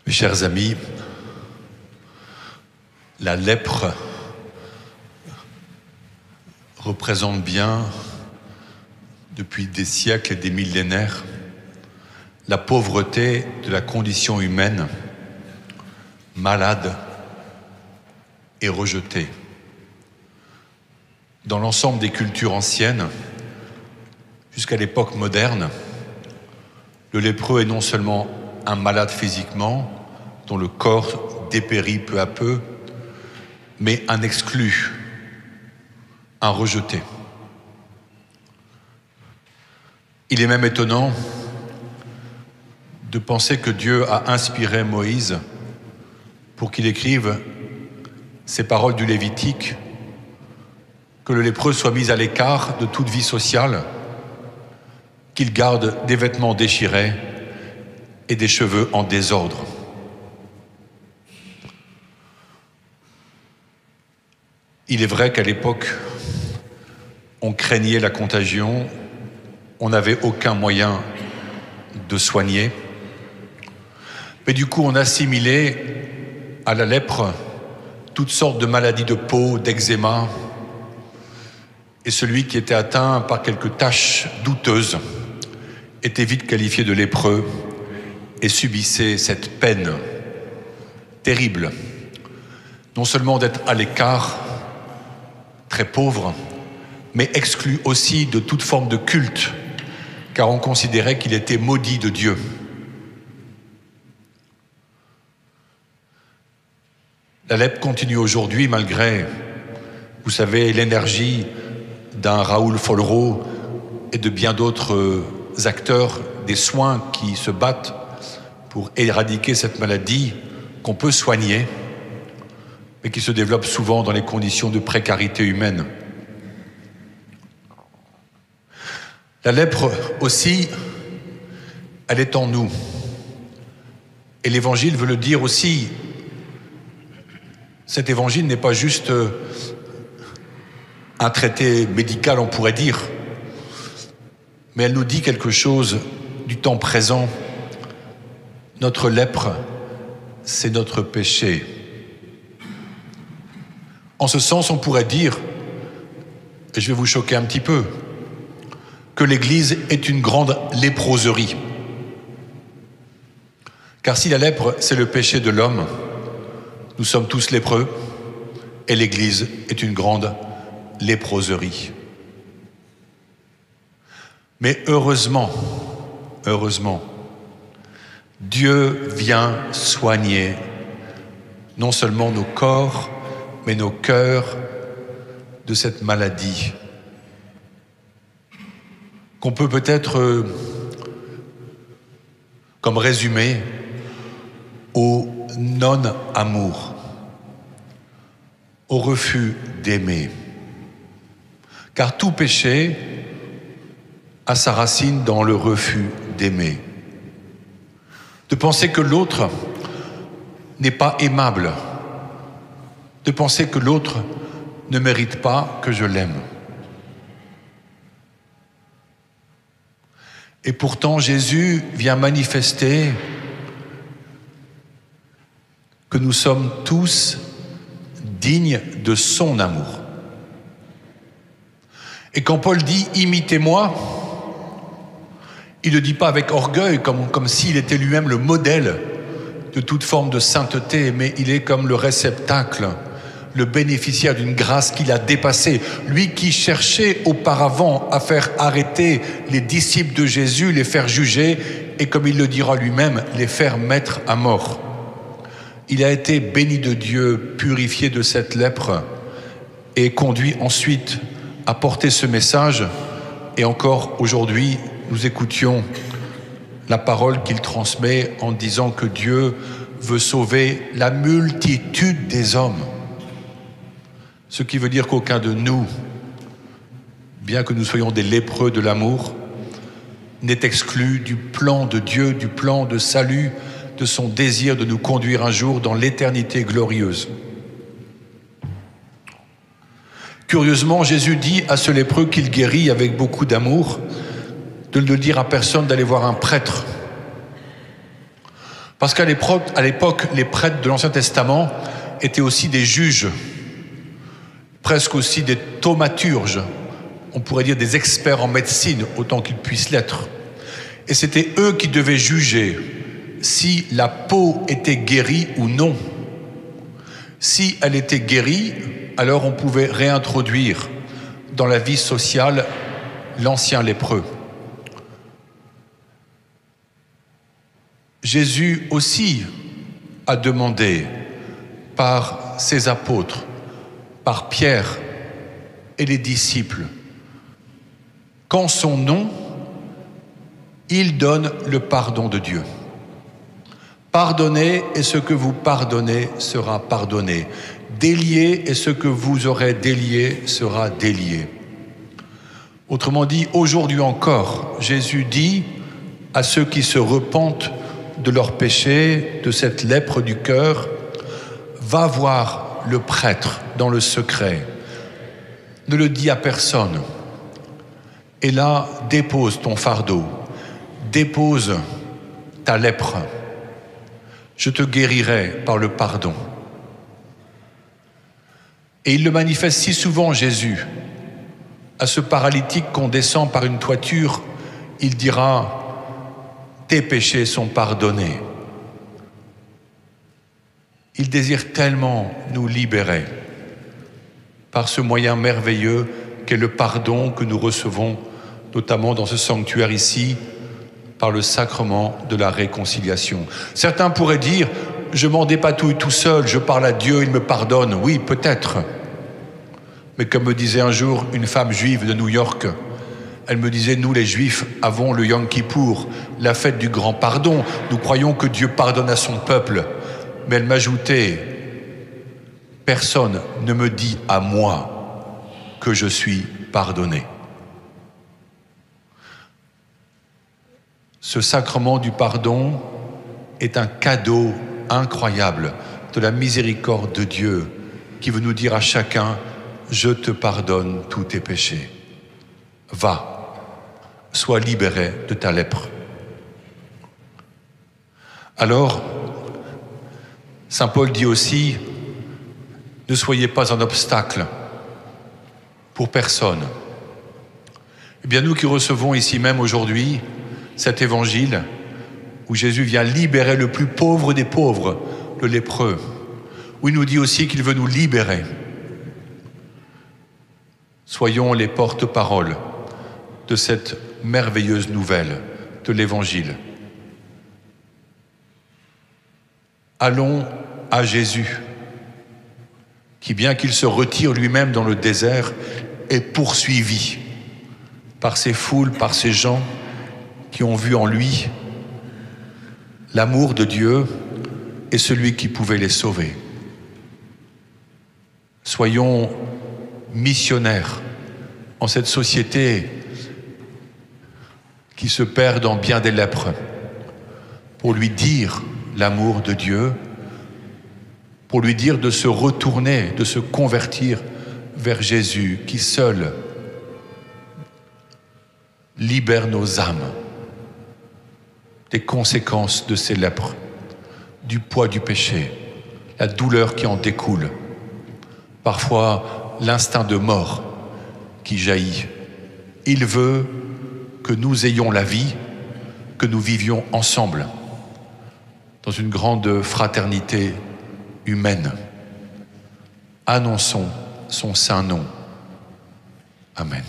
Mes chers amis, la lèpre représente bien, depuis des siècles et des millénaires, la pauvreté de la condition humaine, malade et rejetée. Dans l'ensemble des cultures anciennes, jusqu'à l'époque moderne, le lépreux est non seulement un malade physiquement, dont le corps dépérit peu à peu, mais un exclu, un rejeté. Il est même étonnant de penser que Dieu a inspiré Moïse pour qu'il écrive ces paroles du Lévitique, que le lépreux soit mis à l'écart de toute vie sociale, qu'il garde des vêtements déchirés et des cheveux en désordre. Il est vrai qu'à l'époque, on craignait la contagion, on n'avait aucun moyen de soigner, mais du coup on assimilait à la lèpre toutes sortes de maladies de peau, d'eczéma, et celui qui était atteint par quelques taches douteuses était vite qualifié de lépreux et subissait cette peine terrible, non seulement d'être à l'écart, très pauvre, mais exclu aussi de toute forme de culte, car on considérait qu'il était maudit de Dieu. La lèpre continue aujourd'hui malgré, vous savez, l'énergie d'un Raoul Follereau et de bien d'autres acteurs des soins qui se battent pour éradiquer cette maladie qu'on peut soigner, mais qui se développe souvent dans les conditions de précarité humaine. La lèpre aussi, elle est en nous. Et l'Évangile veut le dire aussi. Cet Évangile n'est pas juste un traité médical, on pourrait dire, mais elle nous dit quelque chose du temps présent. Notre lèpre, c'est notre péché. En ce sens, on pourrait dire, et je vais vous choquer un petit peu, que l'Église est une grande léproserie. Car si la lèpre, c'est le péché de l'homme, nous sommes tous lépreux, et l'Église est une grande léproserie. Mais heureusement, Dieu vient soigner non seulement nos corps, mais nos cœurs de cette maladie qu'on peut peut-être comme résumer au non-amour, au refus d'aimer. Car tout péché a sa racine dans le refus d'aimer. De penser que l'autre n'est pas aimable, de penser que l'autre ne mérite pas que je l'aime. Et pourtant, Jésus vient manifester que nous sommes tous dignes de son amour. Et quand Paul dit « imitez-moi », il ne le dit pas avec orgueil, comme s'il était lui-même le modèle de toute forme de sainteté, mais il est comme le réceptacle, le bénéficiaire d'une grâce qu'il a dépassée. Lui qui cherchait auparavant à faire arrêter les disciples de Jésus, les faire juger, et comme il le dira lui-même, les faire mettre à mort. Il a été béni de Dieu, purifié de cette lèpre, et conduit ensuite à porter ce message. Et encore aujourd'hui, nous écoutions la parole qu'il transmet en disant que Dieu veut sauver la multitude des hommes. Ce qui veut dire qu'aucun de nous, bien que nous soyons des lépreux de l'amour, n'est exclu du plan de Dieu, du plan de salut, de son désir de nous conduire un jour dans l'éternité glorieuse. Curieusement, Jésus dit à ce lépreux qu'il guérit avec beaucoup d'amour de ne dire à personne d'aller voir un prêtre. Parce qu'à l'époque, les prêtres de l'Ancien Testament étaient aussi des juges, presque aussi des thaumaturges, on pourrait dire des experts en médecine, autant qu'ils puissent l'être. Et c'était eux qui devaient juger si la peau était guérie ou non. Si elle était guérie, alors on pouvait réintroduire dans la vie sociale l'ancien lépreux. Jésus aussi a demandé par ses apôtres, par Pierre et les disciples, qu'en son nom, il donne le pardon de Dieu. Pardonnez et ce que vous pardonnez sera pardonné. Déliez et ce que vous aurez délié sera délié. Autrement dit, aujourd'hui encore, Jésus dit à ceux qui se repentent de leurs péchés, de cette lèpre du cœur, va voir le prêtre dans le secret. Ne le dis à personne. Et là, dépose ton fardeau, dépose ta lèpre. Je te guérirai par le pardon. Et il le manifeste si souvent, Jésus. À ce paralytique qu'on descend par une toiture, il dira « Tes péchés sont pardonnés ». Il désire tellement nous libérer par ce moyen merveilleux qu'est le pardon que nous recevons, notamment dans ce sanctuaire ici, par le sacrement de la réconciliation. Certains pourraient dire « Je m'en dépatouille tout seul, je parle à Dieu, il me pardonne ». Oui, peut-être. Mais comme me disait un jour une femme juive de New York, elle me disait « Nous, les Juifs, avons le Yom Kippour, la fête du grand pardon. Nous croyons que Dieu pardonne à son peuple. » Mais elle m'ajoutait « Personne ne me dit à moi que je suis pardonné. » Ce sacrement du pardon est un cadeau incroyable de la miséricorde de Dieu qui veut nous dire à chacun « Je te pardonne tous tes péchés. Va, sois libéré de ta lèpre. » Alors, Saint Paul dit aussi « Ne soyez pas un obstacle pour personne. » Eh bien, nous qui recevons ici même aujourd'hui cet évangile où Jésus vient libérer le plus pauvre des pauvres, le lépreux, où il nous dit aussi qu'il veut nous libérer. Soyons les porte-paroles de cette merveilleuse nouvelle de l'Évangile. Allons à Jésus, qui, bien qu'il se retire lui-même dans le désert, est poursuivi par ces foules, par ces gens qui ont vu en lui l'amour de Dieu et celui qui pouvait les sauver. Soyons missionnaires en cette société qui se perd dans bien des lèpres, pour lui dire l'amour de Dieu, pour lui dire de se retourner, de se convertir vers Jésus, qui seul libère nos âmes des conséquences de ces lèpres, du poids du péché, la douleur qui en découle, parfois l'instinct de mort qui jaillit. Il veut que nous ayons la vie, que nous vivions ensemble dans une grande fraternité humaine. Annonçons son saint nom. Amen.